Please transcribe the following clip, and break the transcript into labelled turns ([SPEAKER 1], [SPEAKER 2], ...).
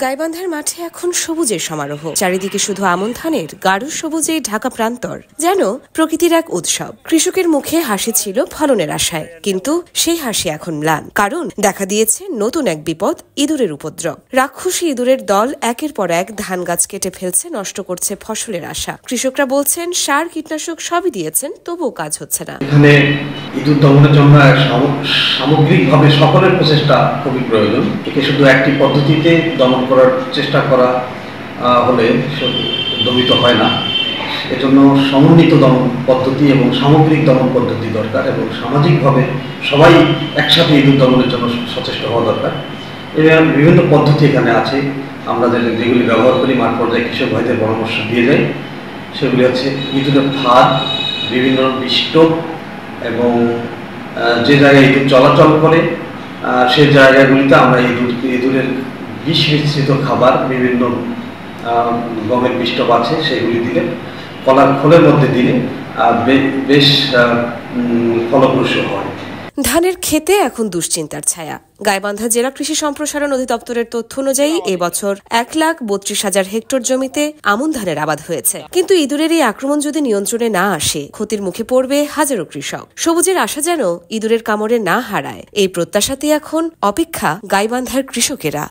[SPEAKER 1] গাইবান্ধার মাঠে এখন সবুজের সমারোহ। চারিদিকে শুধু আমন ধানের গাঢ় সবুজে ঢাকা প্রান্তর, যেন প্রকৃতির এক উৎসব। কৃষকের মুখে হাসি ছিল ফলনের আশায়, কিন্তু সেই হাসি এখন ম্লান, কারণ দেখা দিয়েছে নতুন এক বিপদ, ইঁদুরের উপদ্রব। রাক্ষসী ইঁদুরের দল একের পর এক ধান গাছ কেটে ফেলছে, নষ্ট করছে ফসলের আশা। কৃষকরা বলছেন সার কীটনাশক সবই দিয়েছেন, তবুও কাজ হচ্ছে না।
[SPEAKER 2] এখানে ইঁদুর দমনের জন্য সামগ্রিকভাবে সকলের প্রচেষ্টা খুবই প্রয়োজন। একে শুধু একটি পদ্ধতিতে দমন করার চেষ্টা করা হলে দমিত হয় না। এজন্য সমন্বিত দমন পদ্ধতি এবং সামগ্রিক দমন পদ্ধতি দরকার, এবং সামাজিকভাবে সবাই একসাথে ইঁদুর দমনের জন্য সচেষ্ট হওয়া দরকার। এবং বিভিন্ন পদ্ধতি এখানে আছে, আমরা যেগুলি ব্যবহার করি মাঠ পর্যায়ে কৃষক ভাইদের পরামর্শ দিয়ে যাই। সেগুলি হচ্ছে ইঁদুরের ফাঁদ, বিভিন্ন বিষ্ট, এবং যে জায়গায় ইঁদুর চলাচল করে সেই জায়গাগুলিতে আমরা ইঁদুরের বিষ মিশ্রিত খাবার, বিভিন্ন গমের বিষ্টপ আছে সেগুলি দিলে, কলার খোলের মধ্যে দিলে বেশ ফলপ্রসূ হয়।
[SPEAKER 1] ধানের ক্ষেতে এখন দুশ্চিন্তার ছায়া। গাইবান্ধা জেলা কৃষি সম্প্রসারণ অধিদপ্তরের তথ্য অনুযায়ী এবছর 1,32,000 হেক্টর জমিতে আমন ধানের আবাদ হয়েছে, কিন্তু ইঁদুরের এই আক্রমণ যদি নিয়ন্ত্রণে না আসে, ক্ষতির মুখে পড়বে হাজারো কৃষক। সবুজের আশা যেন ইঁদুরের কামড়ে না হারায়, এই প্রত্যাশাতে এখন অপেক্ষা গাইবান্ধার কৃষকেরা।